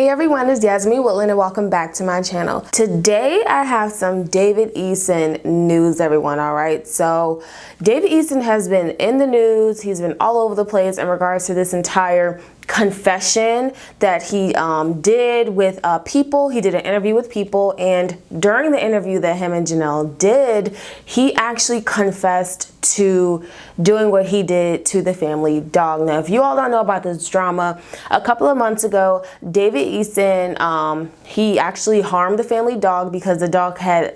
Hey everyone, it's Yasmin Woodland and welcome back to my channel. Today I have some David Eason news, everyone, alright? So David Eason has been in the news, he's been all over the place in regards to this entire confession that he did with People. He did an interview with People, and during the interview that him and Jenelle did, he actually confessed to doing what he did to the family dog. Now, if you all don't know about this drama, a couple of months ago, David Eason, he actually harmed the family dog because the dog had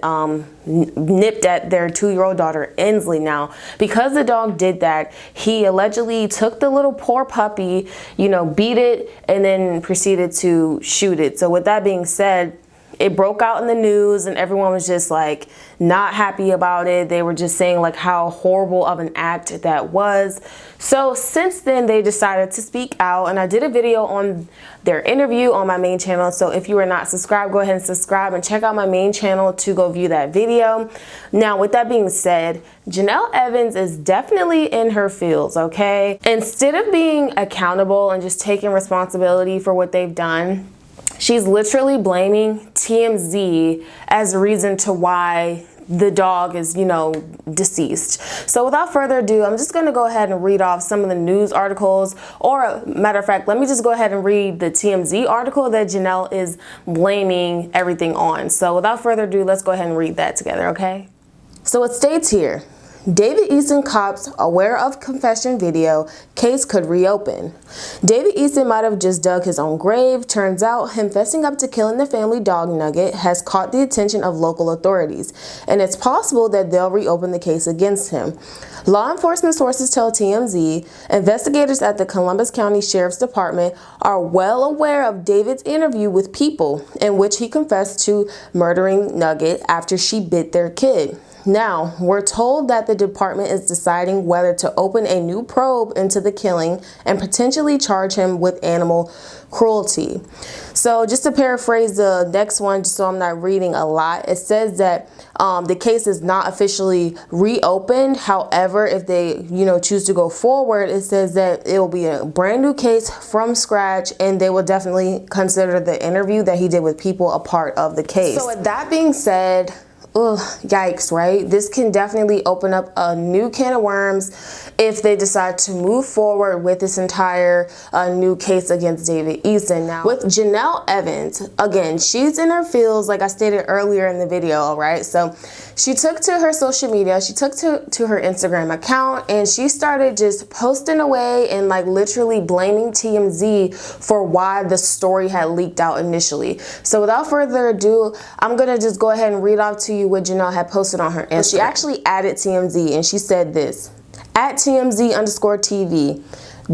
nipped at their 2-year-old daughter, Inslee. Now, because the dog did that, he allegedly took the little poor puppy, you know, beat it, and then proceeded to shoot it. So with that being said, it broke out in the news and everyone was just like not happy about it. They were just saying like how horrible of an act that was. So since then they decided to speak out, and I did a video on their interview on my main channel. So if you are not subscribed, go ahead and subscribe and check out my main channel to go view that video. Now with that being said, Jenelle Evans is definitely in her feels, okay? Instead of being accountable and just taking responsibility for what they've done, she's literally blaming TMZ as a reason to why the dog is, you know, deceased. So without further ado, I'm just going to go ahead and read off some of the news articles, or matter of fact, let me just go ahead and read the TMZ article that Jenelle is blaming everything on. So without further ado, let's go ahead and read that together, okay? So it states here, David Eason cops aware of confession video, case could reopen. David Eason might have just dug his own grave. Turns out him fessing up to killing the family dog Nugget has caught the attention of local authorities, and it's possible that they'll reopen the case against him. Law enforcement sources tell TMZ investigators at the Columbus County Sheriff's Department are well aware of David's interview with People, in which he confessed to murdering Nugget after she bit their kid. Now, we're told that the department is deciding whether to open a new probe into the killing and potentially charge him with animal cruelty. So just to paraphrase the next one, just so I'm not reading a lot, it says that the case is not officially reopened. However, if they, you know, choose to go forward, it says that it will be a brand new case from scratch, and they will definitely consider the interview that he did with People a part of the case. So with that being said, ugh, yikes, right? This can definitely open up a new can of worms if they decide to move forward with this entire new case against David Eason. Now, with Jenelle Evans, again, she's in her feels, like I stated earlier in the video, all right? So she took to her social media, she took to her Instagram account, and she started just posting away and like literally blaming TMZ for why the story had leaked out initially. So without further ado, I'm gonna just go ahead and read off to you what Jenelle had posted on her Instagram. She actually added TMZ, and she said this: at TMZ_TV,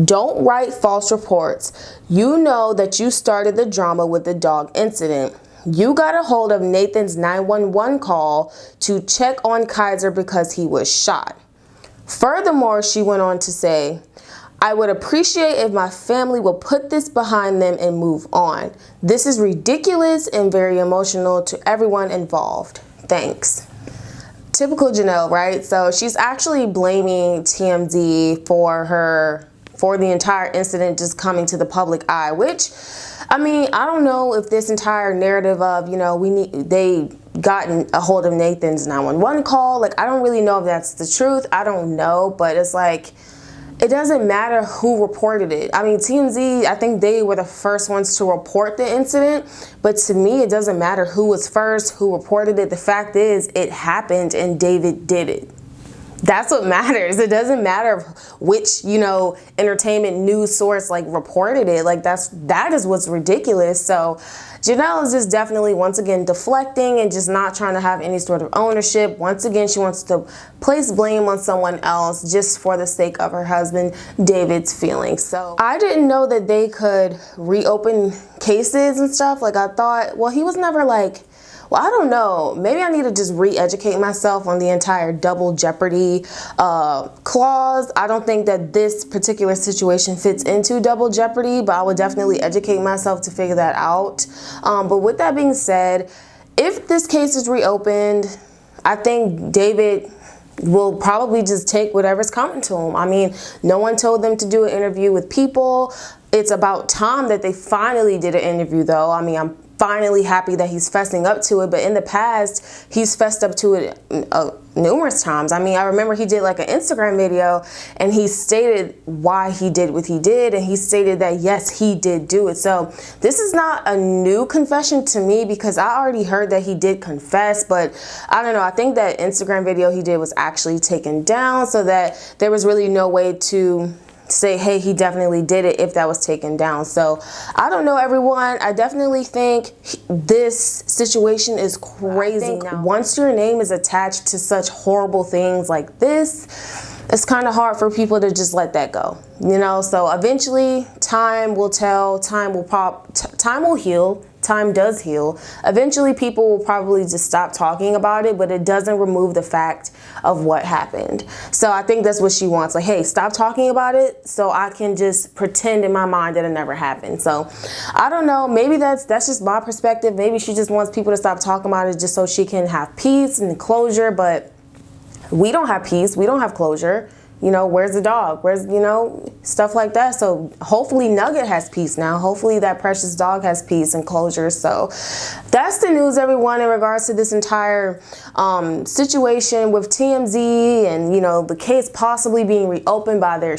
don't write false reports. You know that you started the drama with the dog incident. You got a hold of Nathan's 911 call to check on Kaiser because he was shot. Furthermore, she went on to say, I would appreciate if my family will put this behind them and move on. This is ridiculous and very emotional to everyone involved. Thanks. Typical Jenelle, right? So she's actually blaming TMZ for the entire incident just coming to the public eye, which, I mean, I don't know if this entire narrative of, you know, they gotten a hold of Nathan's 911 call, like, I don't really know if that's the truth. I don't know, but it's like, it doesn't matter who reported it. I mean, TMZ, I think they were the first ones to report the incident, but to me, it doesn't matter who was first, who reported it. The fact is, it happened and David did it. That's what matters. It doesn't matter which, you know, entertainment news source like reported it. Like that is what's ridiculous. So Jenelle is just definitely once again deflecting and just not trying to have any sort of ownership. Once again, she wants to place blame on someone else just for the sake of her husband David's feelings. So I didn't know that they could reopen cases and stuff. Like I thought, well, he was never like, well, I don't know. Maybe I need to just re-educate myself on the entire double jeopardy clause. I don't think that this particular situation fits into double jeopardy, but I would definitely educate myself to figure that out. But with that being said, if this case is reopened, I think David will probably just take whatever's coming to him. I mean, no one told them to do an interview with People. it's about time that they finally did an interview, though. I mean, I'm finally happy that he's fessing up to it, but in the past, he's fessed up to it numerous times. I mean, I remember he did like an Instagram video and he stated why he did what he did, and he stated that yes, he did do it. So this is not a new confession to me, because I already heard that he did confess, but I don't know, I think that Instagram video he did was actually taken down, so that there was really no way to say, hey, he definitely did it if that was taken down. So I don't know, everyone. I definitely think this situation is crazy. Now, once your name is attached to such horrible things like this, it's kind of hard for people to just let that go, you know? So eventually time will tell, time will heal. Time does heal. Eventually people will probably just stop talking about it, but it doesn't remove the fact of what happened. So I think that's what she wants. Like, hey, stop talking about it so I can just pretend in my mind that it never happened. So I don't know, maybe that's just my perspective. Maybe she just wants people to stop talking about it just so she can have peace and closure, but we don't have peace, we don't have closure. You know, where's the dog? Where's, you know, stuff like that. So hopefully Nugget has peace now. Hopefully that precious dog has peace and closure. So that's the news, everyone, in regards to this entire situation with TMZ and, you know, the case possibly being reopened by their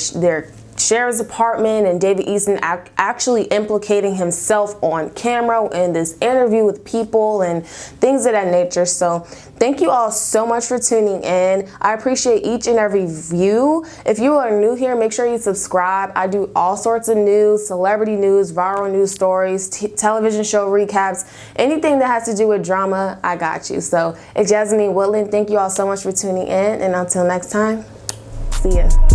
sheriff's department, and David Easton actually implicating himself on camera in this interview with people and things of that nature. So thank you all so much for tuning in. I appreciate each and every view. If you are new here, make sure you subscribe. I do all sorts of news, celebrity news, viral news stories, television show recaps, anything that has to do with drama, I got you. So it's Jasmine Woodland. Thank you all so much for tuning in, and until next time, see ya.